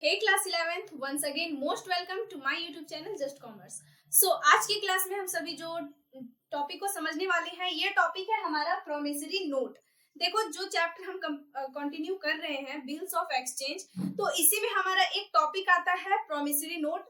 Hey class 11th, once again most welcome to my YouTube channel just commerce. So आज की class में हम सभी जो टॉपिक को समझने वाले हैं, ये टॉपिक है हमारा प्रोमिसरी नोट। देखो, जो चैप्टर हम कंटिन्यू कर रहे हैं बिल्स ऑफ एक्सचेंज, तो इसी में हमारा एक टॉपिक आता है प्रोमिसरी नोट।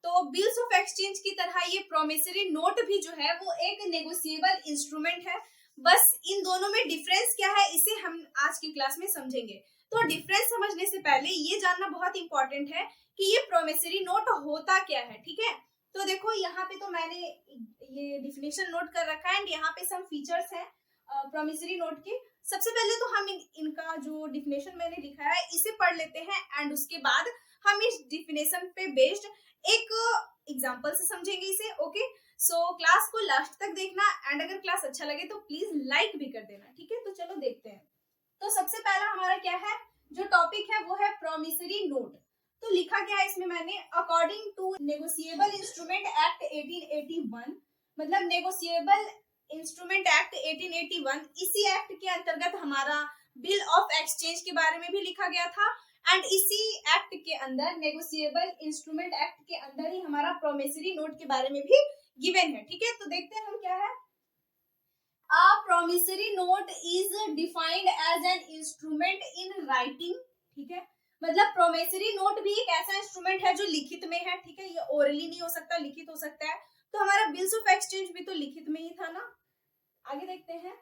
तो बिल्स ऑफ एक्सचेंज की तरह ये प्रोमिसरी नोट भी जो है वो एक नेगोशिएबल इंस्ट्रूमेंट है। बस इन दोनों में डिफरेंस क्या है, इसे हम आज की क्लास में समझेंगे। तो डिफरेंस समझने से पहले ये जानना बहुत इंपॉर्टेंट है कि ये प्रोमिसरी नोट होता क्या है। ठीक है, तो देखो यहाँ पे तो मैंने ये डिफिनेशन नोट कर रखा है एंड यहाँ पे सम फीचर्स हैं प्रोमिसरी नोट के। सबसे पहले तो हम इनका जो डिफिनेशन मैंने लिखा है इसे पढ़ लेते हैं एंड उसके बाद हम इस डिफिनेशन पे बेस्ड एक एग्जाम्पल से समझेंगे इसे। ओके, सो क्लास को लास्ट तक देखना एंड अगर क्लास अच्छा लगे तो प्लीज लाइक भी कर देना। ठीक है, तो चलो देखते हैं। तो सबसे पहला हमारा क्या है, जो टॉपिक है वो है प्रोमिसरी नोट। तो लिखा क्या है इसमें मैंने, according to negotiable instrument act 1881, मतलब नेगोशिएबल इंस्ट्रूमेंट एक्ट 1881, इसी एक्ट के अंतर्गत हमारा बिल ऑफ एक्सचेंज के बारे में भी लिखा गया था एंड इसी एक्ट के अंदर, नेगोशिएबल इंस्ट्रूमेंट एक्ट के अंदर ही हमारा प्रोमिसरी नोट के बारे में भी गिवन है। ठीक है, तो देखते हैं हम क्या है। A promissory note is defined as an instrument in writing। ठीक है, मतलब प्रोमिसरी नोट भी एक ऐसा इंस्ट्रूमेंट है जो लिखित में है। ठीक है, ये ओरली नहीं हो सकता, लिखित हो सकता है। तो हमारा बिल्स ऑफ एक्सचेंज भी तो लिखित में ही था ना। आगे देखते हैं,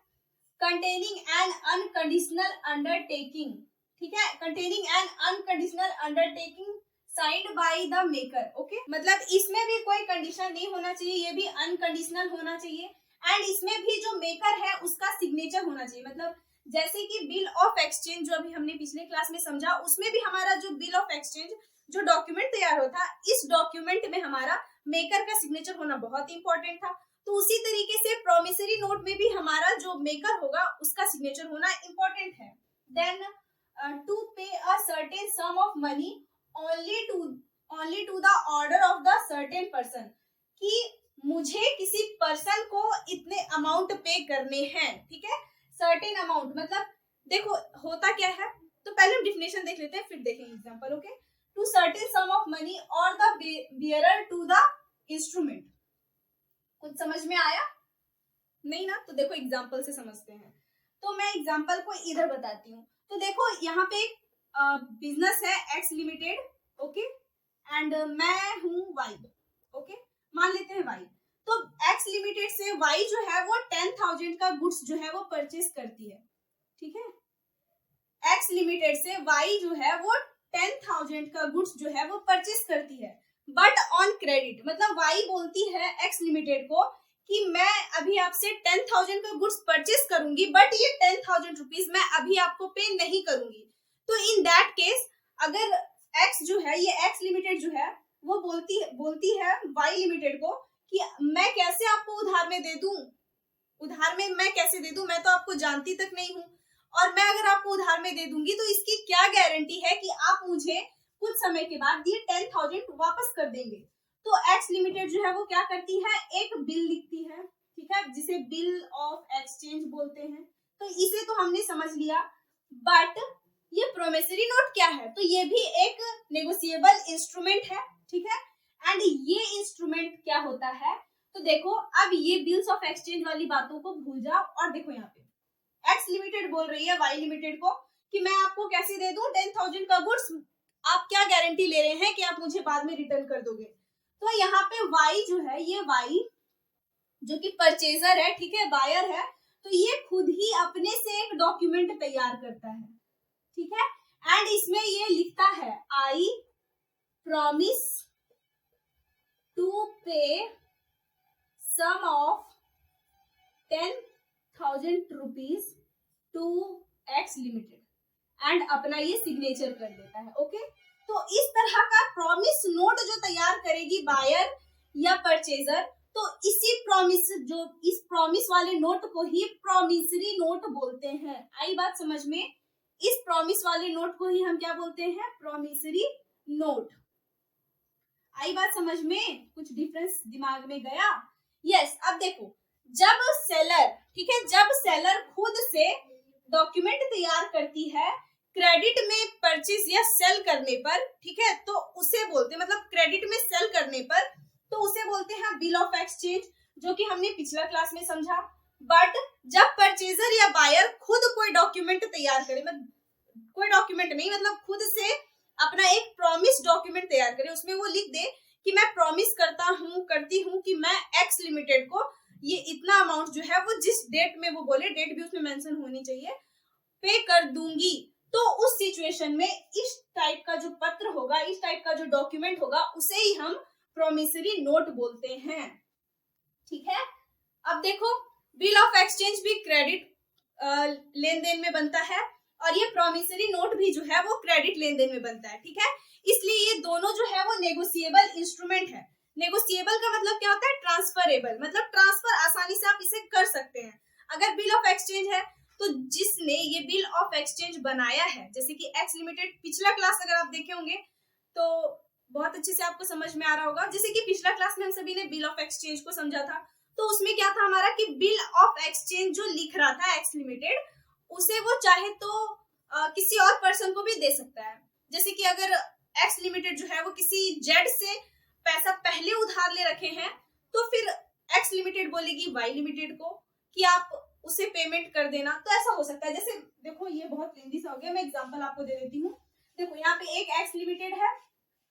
containing an unconditional undertaking। ठीक है, containing an unconditional undertaking signed by the maker। Okay, मतलब इसमें भी कोई कंडीशन नहीं होना चाहिए, ये भी अनकंडीशनल होना चाहिए एंड इसमें भी जो मेकर है उसका सिग्नेचर होना चाहिए। मतलब जैसे कि बिल ऑफ एक्सचेंज जो अभी हमने पिछले क्लास में समझा, उसमें भी हमारा जो बिल ऑफ एक्सचेंज जो डॉक्यूमेंट तैयार होता, इस डॉक्यूमेंट में हमारा मेकर का सिग्नेचर होना बहुत इंपॉर्टेंट था। तो उसी तरीके से प्रोमिसरी नोट में भी हमारा जो मेकर होगा उसका सिग्नेचर होना इंपॉर्टेंट है। Then to pay a certain sum of money only to the order of the certain person, कि मुझे किसी पर्सन को इतने अमाउंट पे करने हैं। ठीक है, सर्टेन अमाउंट मतलब देखो होता क्या है, तो पहले हम डिफिनेशन देख लेते हैं फिर देखेंगे example. Okay, to certain sum of money और the bearer to the instrument. कुछ समझ में आया नहीं ना, तो देखो एग्जांपल से समझते हैं। तो मैं एग्जांपल को इधर बताती हूँ। तो देखो यहाँ पे एक बिजनेस है एक्स लिमिटेड। ओके, एंड मैं हूँ वाई। ओके, मान लेते हैं वाई। तो एक्स लिमिटेड से वाई जो है वो 10,000 का गुड्स जो है वो परचेज करती है। ठीक है, एक्स लिमिटेड से वाई जो है वो 10,000 का गुड्स जो है वो परचेज करती है, बट ऑन क्रेडिट। मतलब वाई बोलती है एक्स लिमिटेड को कि मैं अभी आपसे 10,000 का गुड्स परचेज करूंगी, बट ये 10,000 रुपीज मैं अभी आपको पे नहीं करूंगी। तो इन दैट केस अगर एक्स जो है, ये एक्स लिमिटेड जो है वो बोलती है वाई लिमिटेड को कि मैं कैसे आपको उधार में दे दूं, उधार में मैं कैसे दे दूं, मैं तो आपको जानती तक नहीं हूं, और मैं अगर आपको उधार में दे दूंगी तो इसकी क्या गारंटी है कि आप मुझे कुछ समय के बाद ये 10,000 वापस कर देंगे। तो एक्स लिमिटेड जो है वो क्या करती है, एक बिल लिखती है। ठीक है, जिसे बिल ऑफ एक्सचेंज बोलते हैं। तो इसे तो हमने समझ लिया, बट ये प्रोमिसरी नोट क्या है, तो ये भी एक नेगोशिएबल इंस्ट्रूमेंट है। ठीक है, एंड ये इंस्ट्रूमेंट क्या होता है, तो देखो अब ये बिल्स ऑफ एक्सचेंज वाली बातों को भूल जाओ और देखो यहाँ पे एक्स लिमिटेड बोल रही है वाई लिमिटेड को कि मैं आपको कैसे दे दूं 10,000 का गुड्स, आप क्या गारंटी ले रहे हैं कि आप मुझे बाद में रिटर्न कर दोगे। तो यहाँ पे वाई जो है, ये वाई जो कि परचेजर है, ठीक है, बायर है, तो ये खुद ही अपने से एक डॉक्यूमेंट तैयार करता है। ठीक है, एंड इसमें ये लिखता है आई promise to pay sum of 10,000 rupees to X limited and अपना ये सिग्नेचर कर देता है। ओके, तो इस तरह का प्रॉमिस नोट जो तैयार करेगी बायर या परचेजर, तो इसी इस प्रॉमिस वाले नोट को ही प्रोमिसरी नोट बोलते हैं। आई बात समझ में, इस प्रॉमिस वाले नोट को ही हम क्या बोलते हैं, प्रोमिसरी नोट। आई बात समझ में, कुछ डिफरेंस दिमाग में गया? यस, अब देखो जब सेलर, ठीक है, जब सेलर खुद से डॉक्यूमेंट तैयार करती है क्रेडिट में परचेज या सेल करने पर, ठीक है, तो उसे बोलते हैं, मतलब क्रेडिट में सेल करने पर तो उसे बोलते हैं बिल ऑफ एक्सचेंज, जो कि हमने पिछला क्लास में समझा। बट जब परचेजर या बायर खुद कोई डॉक्यूमेंट तैयार करे, मतलब कोई डॉक्यूमेंट नहीं, मतलब खुद से अपना एक प्रॉमिस डॉक्यूमेंट तैयार करे, उसमें वो लिख दे कि मैं प्रॉमिस करती हूँ कि मैं एक्स लिमिटेड को ये इतना अमाउंट जो है वो जिस डेट में वो बोले, डेट भी उसमें मेंशन होनी चाहिए, पे कर दूंगी, तो उस सिचुएशन में इस टाइप का जो पत्र होगा, इस टाइप का जो डॉक्यूमेंट होगा, उसे ही हम प्रोमिसरी नोट बोलते हैं। ठीक है, अब देखो बिल ऑफ एक्सचेंज भी क्रेडिट लेन देन में बनता है और ये प्रोमिसरी नोट भी जो है वो क्रेडिट लेन देन में बनता है। ठीक है, इसलिए ये दोनों जो है वो नेगोशिएबल इंस्ट्रूमेंट है। नेगोशिएबल का मतलब क्या होता है? ट्रांसफरेबल, मतलब ट्रांसफर आसानी से आप इसे कर सकते हैं। अगर बिल ऑफ एक्सचेंज है तो जिसने ये बिल ऑफ एक्सचेंज बनाया है, जैसे कि एक्स लिमिटेड, पिछला क्लास अगर आप देखे होंगे तो बहुत अच्छे से आपको समझ में आ रहा होगा। जैसे कि पिछला क्लास में हम सभी ने बिल ऑफ एक्सचेंज को समझा था, तो उसमें क्या था हमारा कि बिल ऑफ एक्सचेंज जो लिख रहा था एक्स लिमिटेड, उसे वो चाहे तो किसी और पर्सन को भी दे सकता है। जैसे कि अगर एक्स लिमिटेड जो है वो किसी जेड से पैसा पहले उधार ले रखे हैं, तो फिर एक्स लिमिटेड बोलेगी वाई लिमिटेड को कि आप उसे पेमेंट कर देना। तो ऐसा हो सकता है। जैसे देखो ये बहुत लेंदी सा हो गया, मैं एग्जांपल आपको दे देती हूँ। देखो यहाँ पे एक एक्स लिमिटेड है,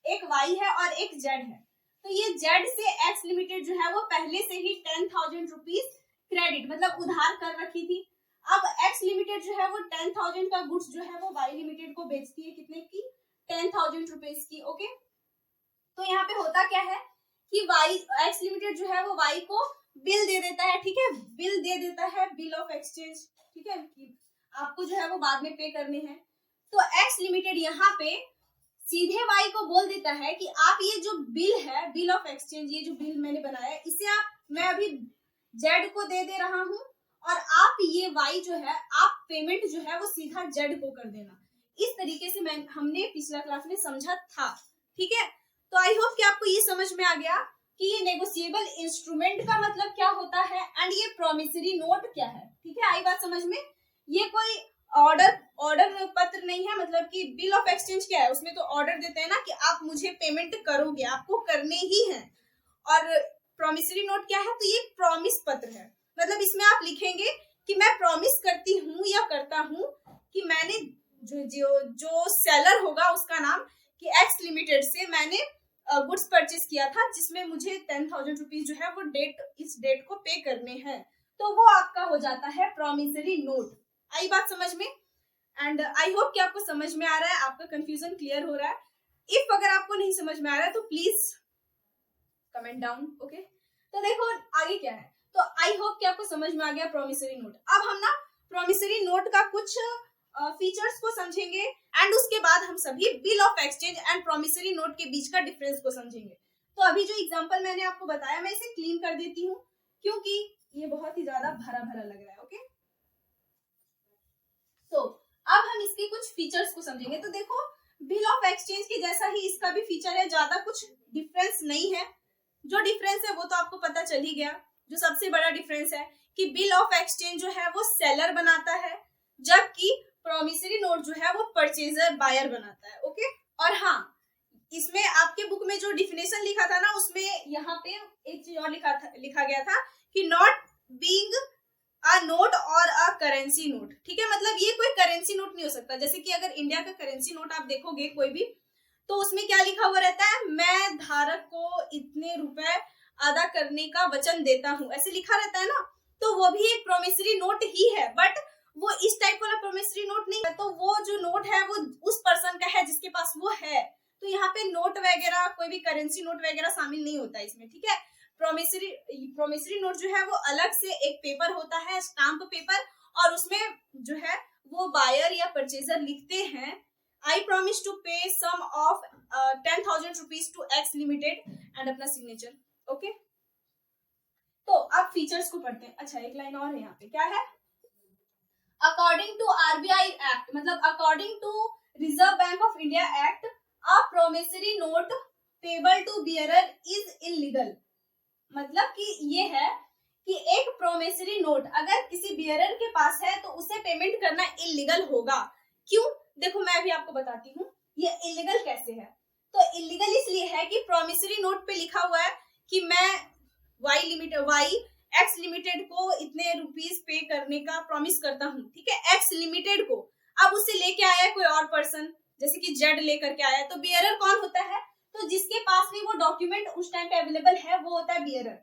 एक वाई है और एक जेड है। तो ये जेड से एक्स लिमिटेड जो है वो पहले से ही 10,000 रुपीज क्रेडिट, मतलब उधार कर रखी थी। अब एक्स लिमिटेड जो है वो 10,000 का गुड्स जो है वो वाई लिमिटेड को बेचती है, कितने की? 10,000 रुपीज की। ओके, तो यहाँ पे होता क्या है कि वाई, एक्स लिमिटेड जो है वो वाई को बिल दे देता है। ठीक है, बिल दे देता है, बिल ऑफ एक्सचेंज। ठीक है, आपको जो है वो बाद में पे करने हैं। तो एक्स लिमिटेड यहाँ पे सीधे वाई को बोल देता है कि आप ये जो बिल है, बिल ऑफ एक्सचेंज, ये जो बिल मैंने बनाया है, इसे मैं अभी जेड को दे रहा हूँ और आप ये वाई जो है, आप पेमेंट जो है वो सीधा जेड को कर देना। इस तरीके से हमने पिछला क्लास में समझा था। ठीक है, तो आई होप कि आपको ये समझ में आ गया कि ये नेगोशिएबल इंस्ट्रूमेंट का मतलब क्या होता है एंड ये प्रोमिसरी नोट क्या है। ठीक है, आई बात समझ में? ये कोई ऑर्डर पत्र नहीं है, मतलब कि बिल ऑफ एक्सचेंज क्या है, उसमें तो ऑर्डर देते हैं ना कि आप मुझे पेमेंट करोगे, आपको करने ही है। और प्रोमिसरी नोट क्या है? तो ये प्रॉमिस पत्र है, मतलब इसमें आप लिखेंगे कि मैं प्रॉमिस करती हूँ या करता हूँ कि मैंने जो सेलर होगा उसका नाम, कि एक्स लिमिटेड से मैंने गुड्स परचेज किया था जिसमें मुझे 10,000 रुपीज जो है वो इस डेट को पे करने हैं, तो वो आपका हो जाता है प्रोमिसरी नोट। आई बात समझ में? एंड आई होप कि आपको समझ में आ रहा है, आपका कंफ्यूजन क्लियर हो रहा है। इफ अगर आपको नहीं समझ में आ रहा है तो प्लीज कमेंट डाउन। ओके, तो देखो आगे क्या है। तो आई होप कि आपको समझ में आ गया प्रोमिसरी नोट। अब हम ना प्रोमिसरी नोट का कुछ फीचर्स को समझेंगे एंड उसके बाद हम सभी bill of exchange and promissory note के बीच का डिफरेंस को समझेंगे। तो अभी जो एग्जांपल मैंने आपको बताया, मैं इसे क्लीन कर देती हूँ क्योंकि ये बहुत ही ज्यादा भरा भरा लग रहा है। ओके, तो अब हम इसके कुछ फीचर्स को समझेंगे। तो देखो बिल ऑफ एक्सचेंज के जैसा ही इसका भी फीचर है, ज्यादा कुछ डिफरेंस नहीं है। जो डिफरेंस है वो तो आपको पता चल ही गया। जो सबसे बड़ा डिफरेंस है कि बिल ऑफ एक्सचेंज जो है वो सेलर बनाता है, जबकि प्रोमिसरी नोट जो है वो परचेजर बायर बनाता है। ओके, और हाँ, इसमें आपके बुक में जो डिफिनेशन लिखा था ना, उसमें यहाँ पे एक चीज और लिखा गया था कि नॉट बीइंग अ नोट और अ करेंसी नोट। ठीक है, मतलब ये कोई करेंसी नोट नहीं हो सकता। जैसे कि अगर इंडिया का करेंसी नोट आप देखोगे कोई भी, तो उसमें क्या लिखा हुआ रहता है? मैं धारक को इतने रुपए अदा करने का वचन देता हूँ, ऐसे लिखा रहता है ना। तो वो भी एक प्रोमिसरी नोट ही है, बट वो इस टाइप वाला प्रोमिसरी नोट नहीं है। तो वो जो नोट है वो उस पर्सन का है जिसके पास वो है। तो यहाँ पे नोट वगैरह, कोई भी करेंसी नोट वगैरह शामिल नहीं होता इसमें। ठीक है, प्रोमिसरी नोट जो है वो अलग से एक पेपर होता है, स्टाम्प पेपर, और उसमें जो है वो बायर या परचेजर लिखते हैं आई promise to pay sum of 10,000 rupees to X limited and अपना सिग्नेचर। ओके, तो अब फीचर्स को पढ़ते हैं। अच्छा, एक लाइन और है यहाँ पे, क्या है? अकॉर्डिंग टू आरबीआई एक्ट, मतलब according to Reserve Bank of India act, a promissory note payable to bearer is illegal. मतलब कि ये है कि एक प्रोमिसरी नोट अगर किसी बियरर के पास है तो उसे पेमेंट करना इलीगल होगा। क्यों? देखो मैं भी आपको बताती हूँ ये इलीगल कैसे है। तो इलीगल इसलिए है कि प्रोमिसरी नोट पे लिखा हुआ है कि मैं वाई एक्स लिमिटेड को इतने रुपीस पे करने का प्रॉमिस करता हूँ, ठीक है, एक्स लिमिटेड को। अब उससे लेके आया है कोई और पर्सन, जैसे कि जेड लेकर के आया, तो बियरर कौन होता है? तो जिसके पास भी वो डॉक्यूमेंट उस टाइम पे अवेलेबल है वो होता है बियरर।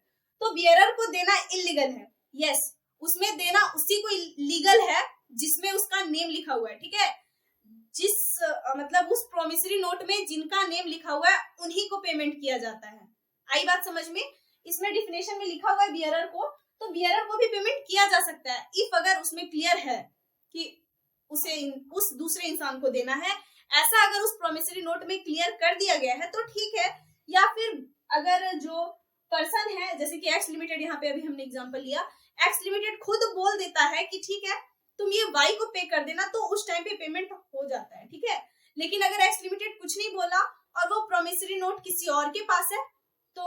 तो बियरर को देना इलीगल है, यस, उसमें देना उसी को लीगल है जिसमें उसका नेम लिखा हुआ है, ठीक है। जिस मतलब उस प्रोमिसरी नोट में जिनका नेम लिखा हुआ है उन्हीं को पेमेंट किया जाता है। आई बात समझ में? इसमें डिफिनेशन में लिखा हुआ है बियरर को, तो बियरर को भी पेमेंट किया जा सकता है इफ अगर उसमें क्लियर है कि उसे उस दूसरे इंसान को देना है। ऐसा अगर उस प्रोमिसरी नोट में क्लियर कर दिया गया है तो ठीक है, या फिर अगर जो पर्सन है जैसे कि एक्स लिमिटेड, यहाँ पे अभी हमने एग्जांपल लिया, एक्स लिमिटेड खुद बोल देता है कि ठीक है तुम ये वाई को पे कर देना, तो उस टाइम पे पेमेंट हो जाता है, ठीक है। लेकिन अगर एक्स लिमिटेड कुछ नहीं बोला और वो प्रोमिसरी नोट किसी और के पास है तो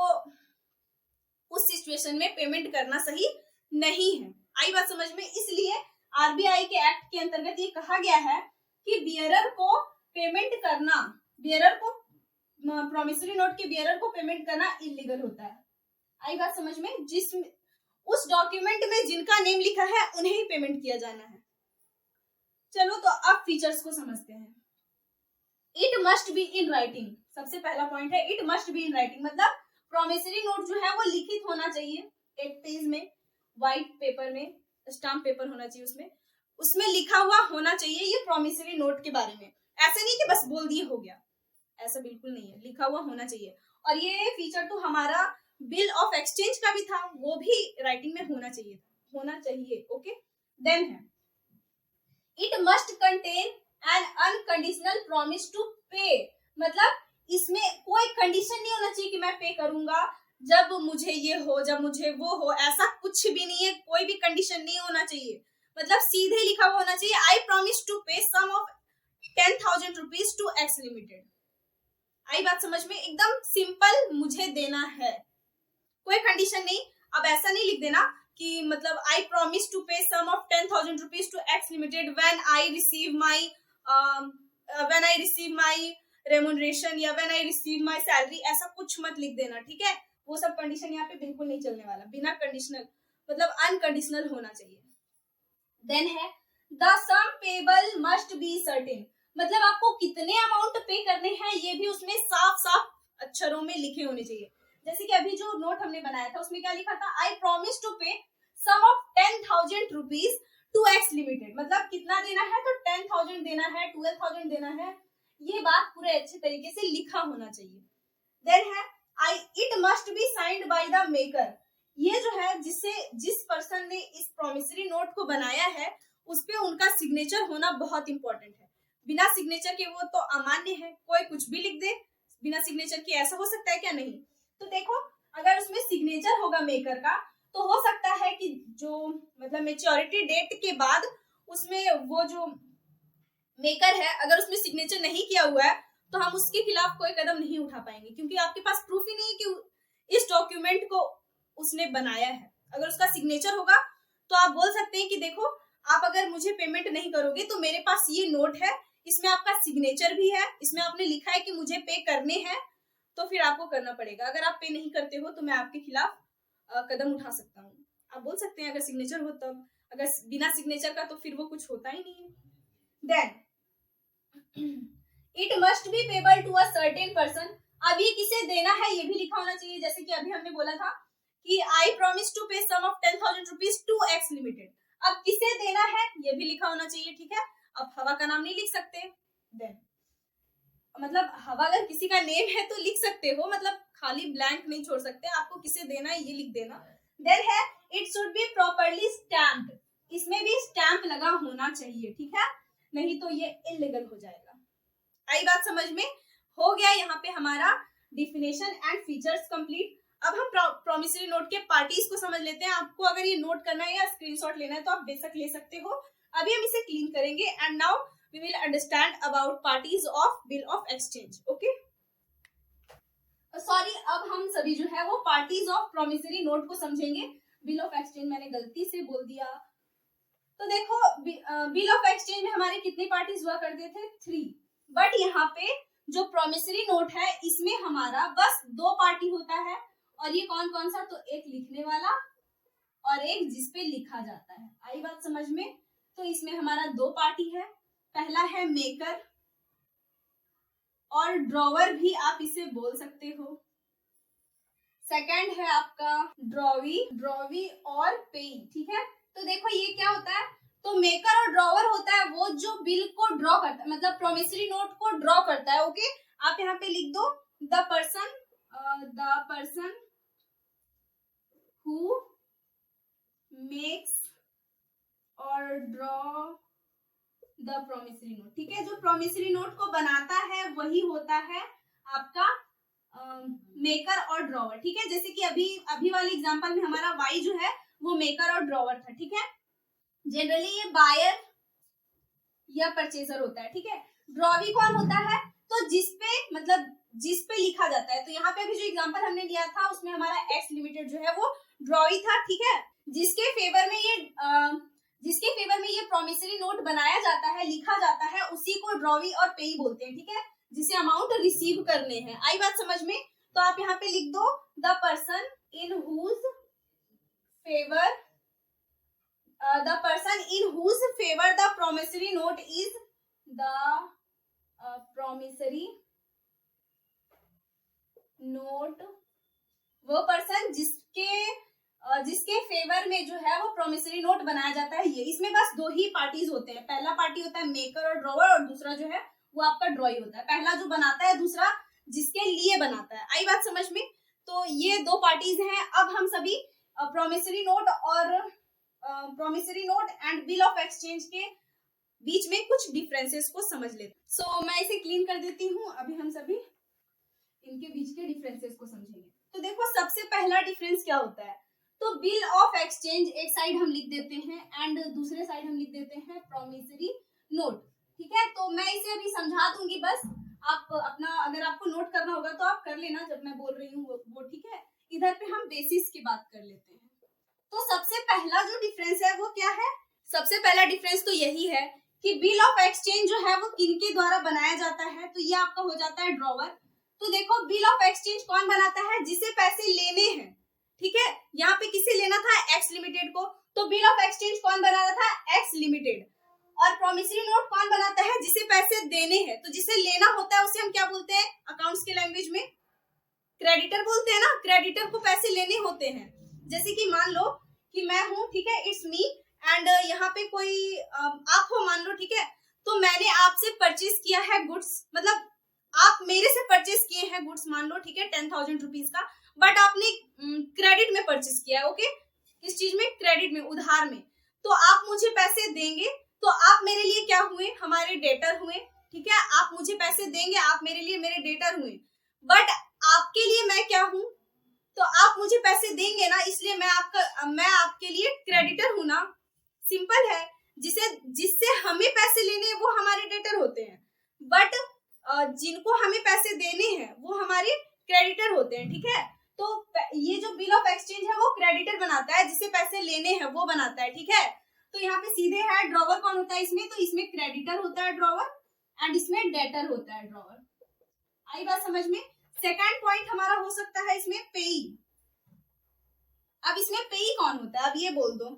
उस सिचुएशन में पेमेंट करना सही नहीं है। आई बात समझ में? इसलिए आरबीआई के एक्ट के अंतर्गत ये कहा गया है कि बियरर को पेमेंट करना, बियरर को प्रोमिसरी नोट के बियरर को पेमेंट करना इलीगल होता है। आई बात समझ में? जिसमें उस डॉक्यूमेंट में जिनका नेम लिखा है उन्हें ही पेमेंट किया जाना है। चलो तो अब फीचर्स को समझते हैं। It must be in writing, सबसे पहला पॉइंट है it must be in writing, मतलब प्रोमिसरी नोट जो है वो लिखित होना चाहिए, एक पेज में व्हाइट पेपर में, स्टाम्प पेपर होना चाहिए, उसमें लिखा हुआ होना चाहिए ये प्रोमिसरी नोट के बारे में। ऐसा नहीं कि बस बोल दिए हो गया, ऐसा बिल्कुल नहीं है, लिखा हुआ होना चाहिए। और ये फीचर तो हमारा बिल ऑफ एक्सचेंज का भी था, वो भी राइटिंग में होना चाहिए, ओके। देन है it must contain an unconditional promise to pay, मतलब इसमें कोई कंडीशन नहीं होना चाहिए कि मैं पे करूंगा जब मुझे ये हो, जब मुझे वो हो, ऐसा कुछ भी नहीं है, कोई भी कंडीशन नहीं होना चाहिए। मतलब सीधे लिखा हुआ होना चाहिए आई promise to pay sum of 10,000 rupees to X limited. आई बात समझ में? एकदम सिंपल, मुझे देना है, कोई कंडीशन नहीं। अब ऐसा नहीं लिख देना कि मतलब आई promise to pay sum of 10,000 rupees to X limited when I receive my remuneration या when I receive my salary, ऐसा कुछ मत लिख देना, ठीक है। वो सब कंडीशन यहाँ पे बिल्कुल नहीं चलने वाला, बिना कंडीशनल, मतलब अनकंडीशनल होना चाहिए। देन है the sum payable must be certain, मतलब आपको कितने अमाउंट पे करने हैं ये भी उसमें साफ साफ अक्षरों में लिखे होने चाहिए। जैसे कि अभी जो नोट हमने बनाया था उसमें क्या लिखा था, आई promise to pay sum of 10,000 rupees to X limited, मतलब कितना देना है, तो 10,000 देना है, 12,000 देना है, ये बात पूरे अच्छे तरीके से लिखा होना चाहिए। देन है it must be signed by the maker, ये जो है जिस पर्सन ने इस प्रोमिसरी नोट को बनाया है उस पे उनका सिग्नेचर होना बहुत इंपॉर्टेंट है। बिना सिग्नेचर के वो तो अमान्य है, कोई कुछ भी लिख दे बिना सिग्नेचर के, ऐसा हो सकता है क्या? नहीं। तो देखो अगर उसमें सिग्नेचर होगा मेकर का तो हो सकता है कि जो मतलब मेच्योरिटी डेट के बाद उसमें वो जो मेकर है अगर उसमें सिग्नेचर नहीं किया हुआ है तो हम उसके खिलाफ कोई कदम नहीं उठा पाएंगे, क्योंकि आपके पास प्रूफ ही नहीं है कि इस डॉक्यूमेंट को उसने बनाया है। अगर उसका सिग्नेचर होगा तो आप बोल सकते हैं कि देखो आप अगर मुझे पेमेंट नहीं करोगे तो मेरे पास ये नोट है, इसमें आपका सिग्नेचर भी है, इसमें आपने लिखा है कि मुझे पे करने हैं, तो फिर आपको करना पड़ेगा। अगर आप पे नहीं करते हो तो मैं आपके खिलाफ कदम उठा सकता हूँ, आप बोल सकते हैं अगर सिग्नेचर हो तब। अगर बिना सिग्नेचर का तो फिर वो कुछ होता ही नहीं है। Then it must be payable to a certain person, अब ये किसे देना है ये भी लिखा होना चाहिए। जैसे कि अभी हमने बोला था कि आई promise to pay sum of 10,000 rupees to X limited, अब किसे देना है ये भी लिखा होना चाहिए, ठीक है। अब हवा का नाम नहीं लिख सकते, देन मतलब हवा अगर किसी का नेम है तो लिख सकते हो, मतलब खाली ब्लैंक नहीं छोड़ सकते, आपको किसे देना है ये लिख देना। देन है it should be properly stamped, इसमें भी स्टैम्प लगा होना चाहिए, ठीक है, नहीं तो ये इलीगल हो जाएगा। आई बात समझ में? हो गया यहाँ पे हमारा डिफिनेशन एंड फीचर्स कंप्लीट। अब हम प्रोमिसरी नोट के पार्टीज को समझ लेते हैं। आपको अगर ये नोट करना है या स्क्रीनशॉट लेना है तो आप बेशक ले सकते हो। अभी हम इसे क्लीन करेंगे and now we will understand about parties of bill of exchange, okay. Sorry, अब हम सभी जो है वो पार्टीज ऑफ प्रोमिसरी नोट को समझेंगे। बिल ऑफ एक्सचेंज मैंने गलती से बोल दिया, तो देखो बिल ऑफ एक्सचेंज में हमारे कितने पार्टीज हुआ करते थे? 3। बट यहाँ पे जो प्रोमिसरी नोट है इसमें हमारा बस 2 पार्टी होता है। और ये कौन कौन सा? तो एक लिखने वाला और एक जिसपे लिखा जाता है। आई बात समझ में? तो इसमें हमारा 2 पार्टी है। पहला है मेकर और ड्रॉवर भी आप इसे बोल सकते हो। सेकंड है आपका ड्रॉवी और पेई। ठीक है, तो देखो ये क्या होता है? तो मेकर और ड्रॉवर होता है वो जो बिल को ड्रॉ करता है, मतलब प्रोमिसरी नोट को ड्रॉ करता है। ओके, आप यहाँ पे लिख दो द पर्सन हु मेक्स और ड्रॉ द प्रोमिसरी नोट। ठीक है, जो प्रोमिसरी नोट को बनाता है वही होता है आपका मेकर और ड्रॉवर। ठीक है, जैसे कि अभी वाले एग्जांपल में हमारा वाई जो है वो मेकर और ड्रॉवर था। ठीक है, जनरली ये बायर या परचेजर होता है। ठीक है, ड्रॉवी कौन होता है? तो जिसपे लिखा जाता है। तो यहाँ पे अभी जो एग्जांपल हमने लिया था उसमें हमारा एक्स लिमिटेड जो है वो ड्रॉवी था। ठीक है, जिसके फेवर में ये प्रोमिसरी नोट बनाया जाता है, लिखा जाता है, उसी को ड्रॉवी और पेई बोलते हैं। ठीक है, जिसे अमाउंट रिसीव करने हैं। आई बात समझ में? तो आप यहाँ पे लिख दो the person in whose favor the promissory note is the promissory note। वो पर्सन जिसके फेवर में जो है वो प्रोमिसरी नोट बनाया जाता है। ये इसमें बस 2 ही पार्टीज होते हैं। पहला पार्टी होता है मेकर और ड्रॉवर और दूसरा जो है वो आपका ड्रॉई होता है। पहला जो बनाता है, दूसरा जिसके लिए बनाता है। आई बात समझ में? तो ये 2 पार्टीज हैं। अब हम सभी promissory note and bill of exchange के बीच में कुछ डिफरेंसेस को समझ लेते हैं। सो मैं इसे क्लीन कर देती हूँ। अभी हम सभी इनके बीच के डिफरेंसेस को समझेंगे। तो देखो सबसे पहला डिफरेंस क्या होता है? तो बिल ऑफ एक्सचेंज एक साइड हम लिख देते हैं एंड दूसरे साइड हम लिख देते हैं प्रोमिसरी नोट। ठीक है, तो मैं इसे अभी समझा दूंगी। बस आप अपना अगर आपको नोट करना होगा तो आप कर लेना जब मैं बोल रही हूँ वो। ठीक है, इधर पे हम बेसिस की बात कर लेते हैं। तो सबसे पहला जो डिफरेंस है वो क्या है? सबसे पहला डिफरेंस तो यही है कि बिल ऑफ एक्सचेंज जो है वो किनके द्वारा बनाया जाता है? तो ये आपका हो जाता है ड्रॉवर। तो देखो बिल ऑफ एक्सचेंज कौन बनाता है? जिसे पैसे लेने हैं। ठीक है, यहाँ पे किसे लेना था? एक्स लिमिटेड को। तो बिल ऑफ एक्सचेंज कौन बनाता था? X limited. और प्रोमिसरी नोट कौन बनाता है? जिसे पैसे देने हैं। तो जिसे लेना होता है उसे हम क्या बोलते हैं अकाउंट्स के लैंग्वेज में? क्रेडिटर बोलते हैं ना। क्रेडिटर को पैसे लेने होते हैं। जैसे कि मान लो कि मैं हूं, ठीक है, इट्स मी, एंड यहाँ पे कोई आप हो मान लो। ठीक है, तो मैंने आपसे परचेज किया है गुड्स, मतलब आप मेरे से परचेज किए हैं गुड्स मान लो। ठीक है, 10,000 रुपीज का, बट आपने क्रेडिट में परचेज किया है। ओके, किस चीज में? क्रेडिट में, उधार में। तो आप मुझे पैसे देंगे तो आप मेरे लिए क्या हुए? हमारे डेटर हुए। ठीक है, आप मुझे पैसे देंगे, आप मेरे लिए मेरे डेटर हुए। बट आपके लिए मैं क्या हूं? तो आप मुझे पैसे देंगे ना, इसलिए मैं आपके लिए क्रेडिटर हूं ना। सिंपल है। जिससे हमें पैसे लेने वो हमारे डेटर होते हैं, बट जिनको हमें पैसे देने हैं वो हमारे क्रेडिटर होते हैं। ठीक है, तो ये जो बिल ऑफ एक्सचेंज है वो क्रेडिटर बनाता है, जिसे पैसे लेने हैं वो बनाता है। ठीक है, तो यहाँ पे सीधे है ड्रॉवर कौन होता है इसमें? तो इसमें क्रेडिटर होता है ड्रॉवर, एंड इसमें डेटर होता है ड्रॉवर। आई बात समझ में? सेकंड पॉइंट हमारा हो सकता है इसमें पेई। अब इसमें पेई कौन होता है? अब ये बोल दो।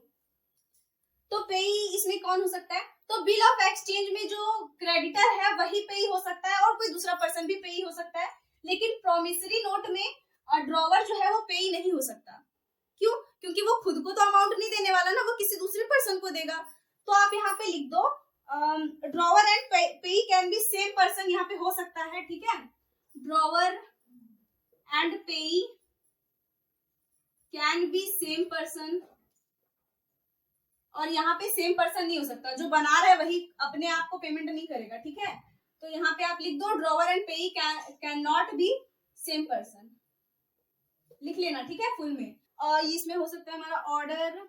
तो पेई इसमें कौन हो सकता है? तो बिल ऑफ एक्सचेंज में जो क्रेडिटर है वही पेई हो सकता है, और कोई दूसरा पर्सन भी पेई हो सकता है। लेकिन प्रोमिसरी नोट में ड्रॉवर जो है वो पेई नहीं हो सकता। क्यों? क्योंकि वो खुद को तो अमाउंट नहीं देने वाला ना, वो किसी दूसरे पर्सन को देगा। तो आप यहाँ पे लिख दो ड्रॉवर एंड पेई कैन बी सेम पर्सन। यहाँ पे हो सकता है। ठीक है, ड्रॉवर एंड पेई कैन बी सेम पर्सन। और यहाँ पे सेम पर्सन नहीं हो सकता, जो बना रहा है वही अपने आप को पेमेंट नहीं करेगा। ठीक है, तो यहाँ पे आप लिख दो ड्रॉवर एंड पेई can not be same person, लिख लेना। ठीक है, फुल में। और इसमें हो सकता है हमारा ऑर्डर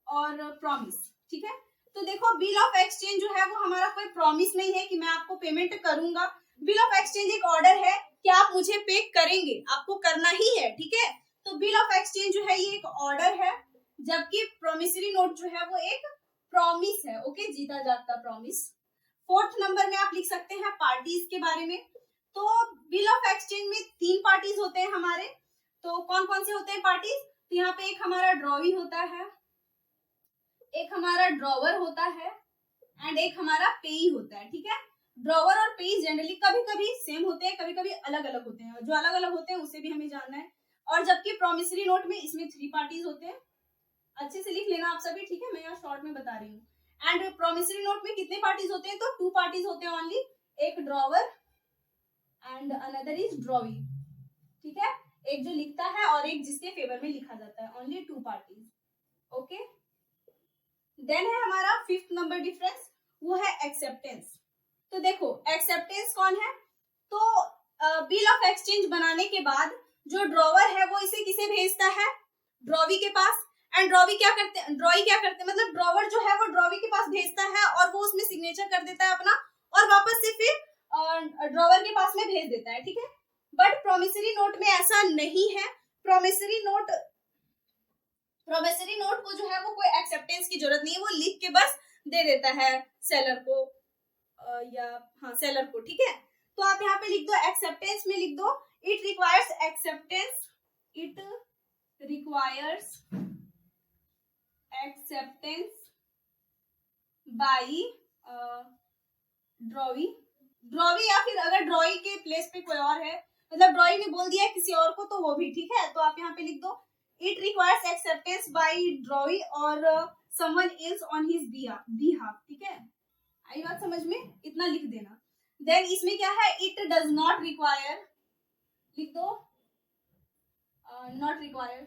और प्रॉमिस। ठीक है, तो देखो बिल ऑफ एक्सचेंज जो है वो हमारा कोई प्रॉमिस नहीं है कि मैं आपको पेमेंट करूंगा। बिल ऑफ एक्सचेंज एक ऑर्डर है कि आप मुझे पे करेंगे, आपको करना ही है। ठीक है, तो बिल ऑफ एक्सचेंज जो है ये एक ऑर्डर है, जबकि प्रोमिसरी नोट जो है वो एक प्रॉमिस है, ओके, जीता जागता प्रॉमिस। 4th नंबर में आप लिख सकते हैं पार्टीज के बारे में। तो बिल ऑफ एक्सचेंज में 3 पार्टीज होते हैं हमारे। तो कौन कौन से होते हैं पार्टीज? तो यहाँ पे एक हमारा ड्रॉवी होता है, एक हमारा ड्रॉवर होता है एंड एक हमारा पेई होता है, ठीक है। ड्रॉवर और पेई जनरली कभी कभी सेम होते हैं, कभी कभी अलग अलग होते हैं। जो अलग अलग होते हैं उसे भी हमें जानना है। और जबकि प्रोमिसरी नोट में इसमें 3 पार्टीज होते हैं। अच्छे से लिख लेना आप सभी, ठीक है, मैं यहाँ शॉर्ट में बता रही हूँ। एंड प्रोमिसरी नोट में कितने पार्टीज होते हैं? तो 2 पार्टीज होते हैं ओनली, एक drawer and another is drawee, ठीक है। एक जो लिखता है और एक जिसके फेवर में लिखा जाता है, ओनली 2 पार्टीज, ओके। देन है हमारा 5th नंबर डिफरेंस, वो है एक्सेप्टेंस। तो देखो एक्सेप्टेंस कौन है? तो बिल ऑफ एक्सचेंज बनाने के बाद जो ड्रॉवर है वो इसे किसे भेजता है? ड्रॉवी के पास। एंड ड्रॉवी क्या करते हैं? मतलब ड्रॉवर जो है वो ड्रॉवी के पास भेजता है और वो उसमें सिग्नेचर कर देता है अपना और वापस से फिर ड्रॉवर के पास में भेज देता है, ठीक है। बट प्रोमिसरी नोट में ऐसा नहीं है। प्रोमिसरी नोट को जो है वो कोई एक्सेप्टेंस की जरूरत नहीं है, वो लिख के बस दे देता है सेलर को सेलर को, ठीक है। तो आप यहाँ पे लिख दो एक्सेप्टेंस में लिख दो it requires acceptance by drawee या फिर अगर ड्रॉई के प्लेस पे कोई और है, मतलब ड्रॉई ने बोल दिया है किसी और को तो वो भी, ठीक है। तो आप यहाँ पे लिख दो it requires acceptance by drawee और someone else on his behalf, ठीक है। आई बात समझ में? इतना लिख देना। देन इसमें क्या है? इट डज नॉट रिक्वायर, लिख दो नॉट रिक्वायर।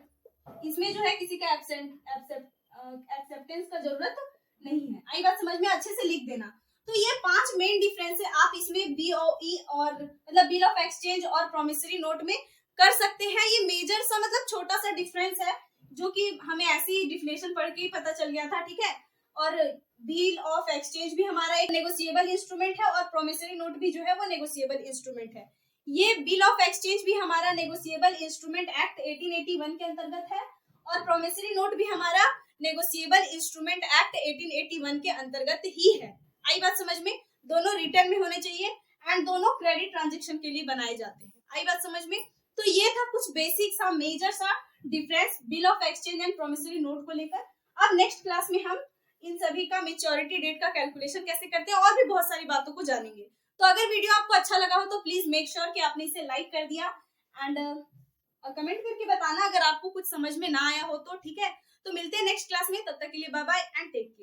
इसमें जो है किसी का एक्सेप्टेंस का जरूरत नहीं है। आई बात समझ में? अच्छे से लिख देना। तो ये 5 मेन डिफरेंस है, आप इसमें बीओई और मतलब बिल ऑफ एक्सचेंज और प्रोमिसरी नोट में कर सकते हैं। ये मेजर सा मतलब छोटा सा डिफरेंस है जो कि हमें ऐसी डिफिनेशन पढ़ के ही पता चल गया था, ठीक है। और बिल ऑफ एक्सचेंज भी हमारा एक नेगोशिएबल इंस्ट्रूमेंट है और प्रोमिसरी नोट भी जो है वो नेगोशिएबल इंस्ट्रूमेंट है। ये बिल ऑफ एक्सचेंज भी हमारा नेगोशिएबल इंस्ट्रूमेंट एक्ट 1881 के अंतर्गत है और प्रोमिसरी नोट भी हमारा नेगोशिएबल इंस्ट्रूमेंट एक्ट 1881 के अंतर्गत ही है। आई बात समझ में? दोनों रिटर्न में होने चाहिए एंड दोनों क्रेडिट ट्रांजेक्शन के लिए बनाए जाते हैं। आई बात समझ में? तो ये था कुछ बेसिक सा मेजर सा difference bill of exchange and promissory note को लेकर। अब नेक्स्ट क्लास में हम इन सभी का मैच्योरिटी डेट का कैलकुलेशन कैसे करते हैं और भी बहुत सारी बातों को जानेंगे। तो अगर वीडियो आपको अच्छा लगा हो तो प्लीज मेक श्योर कि आपने इसे लाइक कर दिया एंड कमेंट करके बताना अगर आपको कुछ समझ में ना आया हो तो, ठीक है। तो मिलते हैं नेक्स्ट क्लास में, तब तक के लिए bye bye and take care.